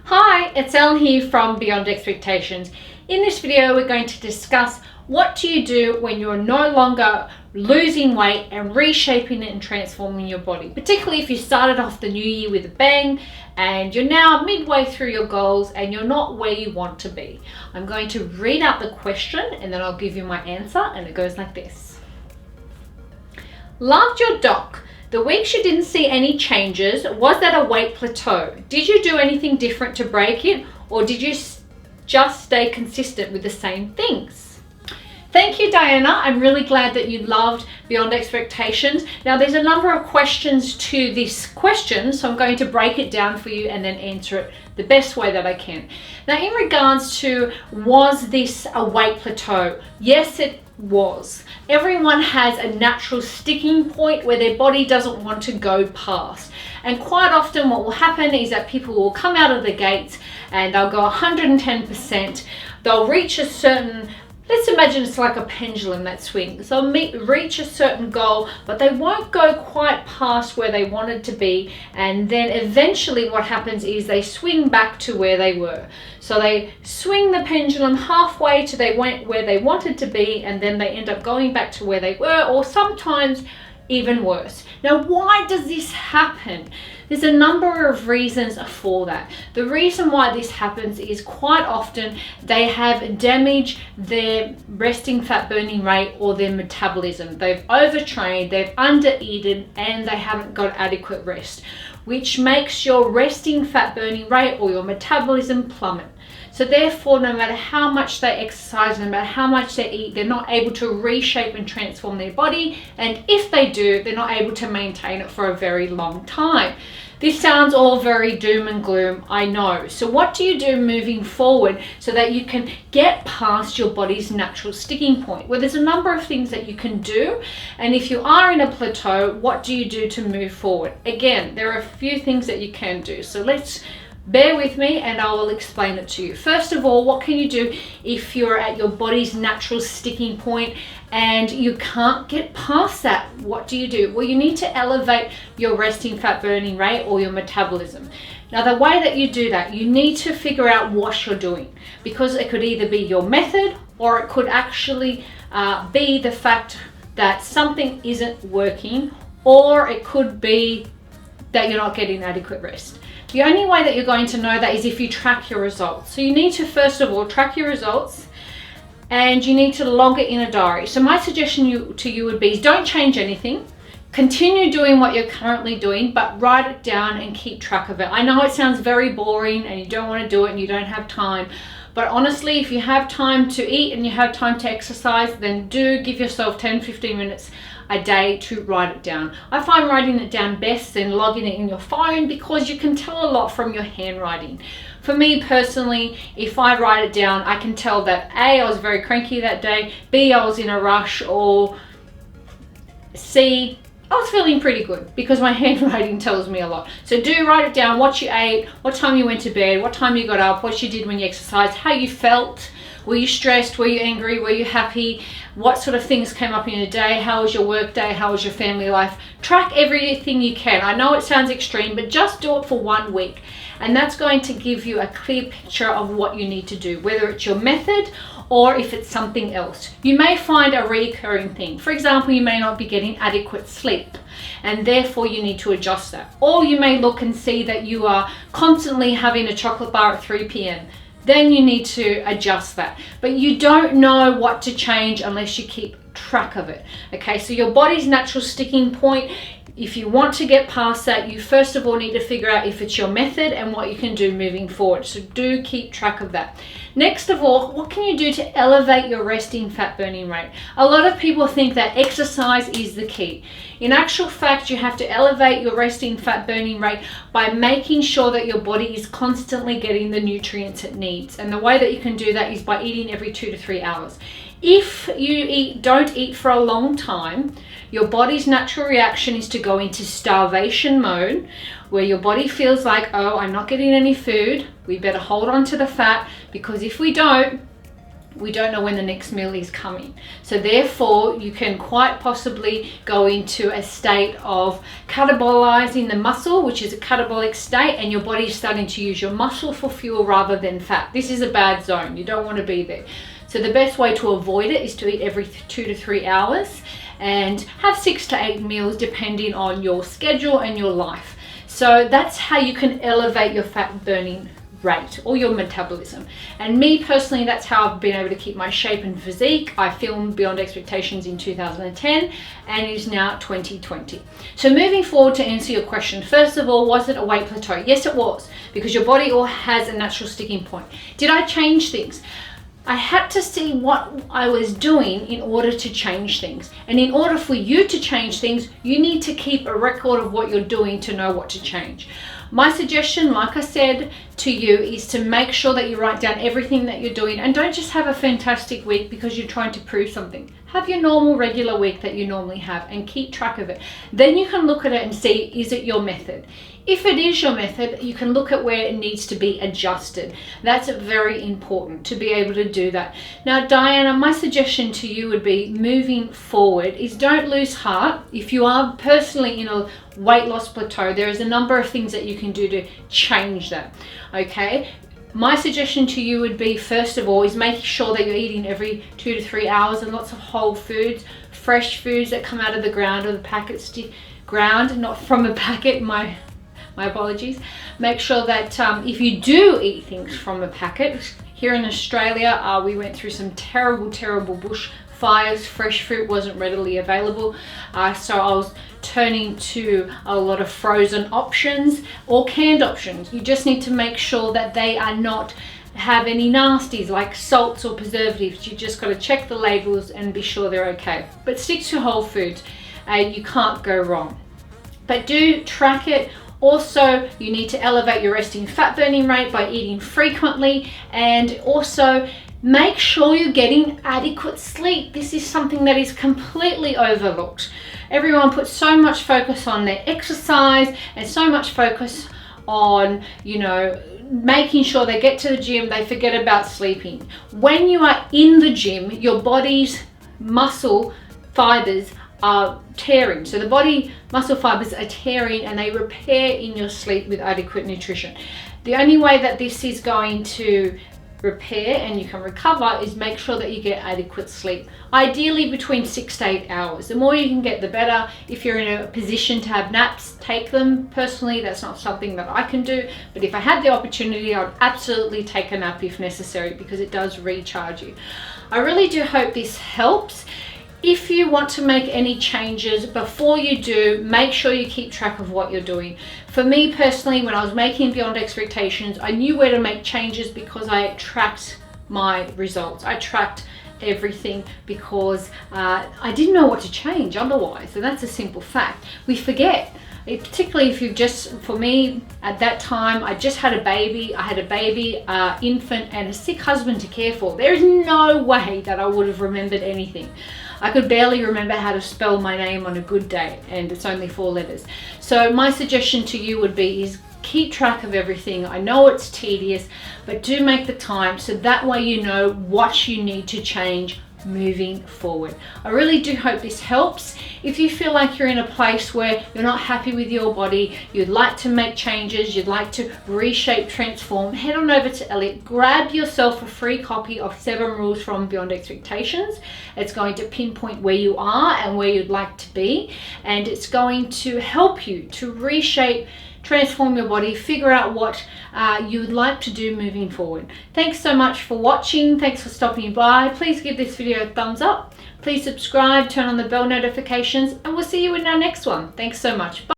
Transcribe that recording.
Hi, it's Elle here from Beyond Expectations. In this video, we're going to discuss what do you do when you're no longer losing weight and reshaping it and transforming your body, particularly if you started off the new year with a bang and you're now midway through your goals and you're not where you want to be. I'm going to read out the question and then I'll give you my answer, and it goes like this. Loved your doc. The weeks you didn't see any changes, was that a weight plateau? Did you do anything different to break it, or did you just stay consistent with the same things? Thank you, Diana. I'm really glad that you loved Beyond Expectations. Now, there's a number of questions to this question, so I'm going to break it down for you and then answer it the best way that I can. Now, in regards to was this a weight plateau? Yes, it was. Everyone has a natural sticking point where their body doesn't want to go past. And quite often what will happen is that people will come out of the gates and they'll go 110%. They'll reach a certain, let's imagine it's like a pendulum that swings. They'll reach a certain goal, but they won't go quite past where they wanted to be. And then eventually what happens is they swing back to where they were. So they swing the pendulum halfway to where they wanted to be, and then they end up going back to where they were, or sometimes even worse. Now, why does this happen? There's a number of reasons for that. The reason why this happens is quite often they have damaged their resting fat burning rate or their metabolism. They've overtrained, they've undereaten, and they haven't got adequate rest, which makes your resting fat burning rate or your metabolism plummet. So therefore, no matter how much they exercise, no matter how much they eat, they're not able to reshape and transform their body. And if they do, they're not able to maintain it for a very long time. This sounds all very doom and gloom, I know. So what do you do moving forward so that you can get past your body's natural sticking point? Well, there's a number of things that you can do. And if you are in a plateau, what do you do to move forward? Again, there are a few things that you can do. So let's bear with me and I will explain it to you. First of all, what can you do if you're at your body's natural sticking point and you can't get past that? What do you do? Well, you need to elevate your resting fat burning rate or your metabolism. Now, the way that you do that, you need to figure out what you're doing, because it could either be your method or it could actually be the fact that something isn't working, or it could be that you're not getting adequate rest. The only way that you're going to know that is if you track your results. So you need to first of all track your results, and you need to log it in a diary. So my suggestion to you would be don't change anything. Continue doing what you're currently doing, but write it down and keep track of it. I know it sounds very boring and you don't want to do it and you don't have time. But honestly, if you have time to eat and you have time to exercise, then do give yourself 10-15 minutes a day to write it down. I find writing it down best than logging it in your phone, because you can tell a lot from your handwriting. For me personally, if I write it down, I can tell that A, I was very cranky that day, B, I was in a rush, or C, I was feeling pretty good, because my handwriting tells me a lot. So do write it down, what you ate, what time you went to bed, what time you got up, what you did when you exercised, how you felt. Were you stressed? Were you angry? Were you happy? What sort of things came up in your day? How was your work day? How was your family life? Track everything you can. I know it sounds extreme, but just do it for 1 week. And that's going to give you a clear picture of what you need to do, whether it's your method or if it's something else. You may find a recurring thing. For example, you may not be getting adequate sleep, and therefore you need to adjust that. Or you may look and see that you are constantly having a chocolate bar at 3 p.m. Then you need to adjust that. But you don't know what to change unless you keep track of it. Okay, so your body's natural sticking point, if you want to get past that, you first of all need to figure out if it's your method and what you can do moving forward. So do keep track of that. Next of all, what can you do to elevate your resting fat burning rate? A lot of people think that exercise is the key. In actual fact, you have to elevate your resting fat burning rate by making sure that your body is constantly getting the nutrients it needs. And the way that you can do that is by eating every 2 to 3 hours. If you don't eat for a long time, your body's natural reaction is to go into starvation mode, where your body feels like, oh, I'm not getting any food. We better hold on to the fat, because if we don't, we don't know when the next meal is coming. So therefore, you can quite possibly go into a state of catabolizing the muscle, which is a catabolic state, and your body is starting to use your muscle for fuel rather than fat. This is a bad zone. You don't want to be there. So the best way to avoid it is to eat every 2 to 3 hours and have 6 to 8 meals depending on your schedule and your life. So that's how you can elevate your fat burning rate or your metabolism. And me personally, that's how I've been able to keep my shape and physique. I filmed Beyond Expectations in 2010 and it is now 2020. So moving forward, to answer your question, first of all, was it a weight plateau? Yes, it was, because your body all has a natural sticking point. Did I change things? I had to see what I was doing in order to change things. And in order for you to change things, you need to keep a record of what you're doing to know what to change. My suggestion, like I said to you, is to make sure that you write down everything that you're doing, and don't just have a fantastic week because you're trying to prove something. Have your normal regular week that you normally have and keep track of it. Then you can look at it and see, is it your method? If it is your method, you can look at where it needs to be adjusted. That's very important to be able to do that. Now, Diana, my suggestion to you would be, moving forward, is don't lose heart. If you are personally in a weight loss plateau, there is a number of things that you can do to change that, okay? My suggestion to you would be, first of all, is making sure that you're eating every 2 to 3 hours and lots of whole foods, fresh foods that come out of the ground or the packets ground, not from a packet, my apologies. Make sure that if you do eat things from a packet, here in Australia, we went through some terrible bush fires. Fresh fruit wasn't readily available, so I was turning to a lot of frozen options or canned options. You just need to make sure that they are not have any nasties like salts or preservatives. You just got to check the labels and be sure they're okay. But stick to whole foods. You can't go wrong. But do track it. Also, you need to elevate your resting fat burning rate by eating frequently, and also make sure you're getting adequate sleep. This is something that is completely overlooked. Everyone puts so much focus on their exercise and so much focus on, you know, making sure they get to the gym, they forget about sleeping. When you are in the gym, your body's muscle fibers are tearing. So the body muscle fibers are tearing and they repair in your sleep with adequate nutrition. The only way that this is going to repair and you can recover is make sure that you get adequate sleep. Ideally between 6 to 8 hours. The more you can get, the better. If you're in a position to have naps, take them. Personally, that's not something that I can do, but if I had the opportunity, I would absolutely take a nap if necessary, because it does recharge you. I really do hope this helps. If you want to make any changes, before you do, make sure you keep track of what you're doing. For me personally, when I was making Beyond Expectations, I knew where to make changes because I tracked my results. I tracked everything because I didn't know what to change otherwise. And that's a simple fact. We forget. Particularly if you've just, for me at that time, I just had a baby. I had a baby, infant, and a sick husband to care for. There is no way that I would have remembered anything. I could barely remember how to spell my name on a good day, and it's only 4 letters. So my suggestion to you would be is keep track of everything. I know it's tedious, but do make the time so that way you know what you need to change moving forward. I really do hope this helps. If you feel like you're in a place where you're not happy with your body, you'd like to make changes, you'd like to reshape, transform, head on over to Elle. Grab yourself a free copy of 7 Rules from Beyond Expectations. It's going to pinpoint where you are and where you'd like to be, and it's going to help you to reshape, transform your body, figure out what you would like to do moving forward. Thanks so much for watching. Thanks for stopping by. Please give this video a thumbs up. Please subscribe, turn on the bell notifications, and we'll see you in our next one. Thanks so much. Bye.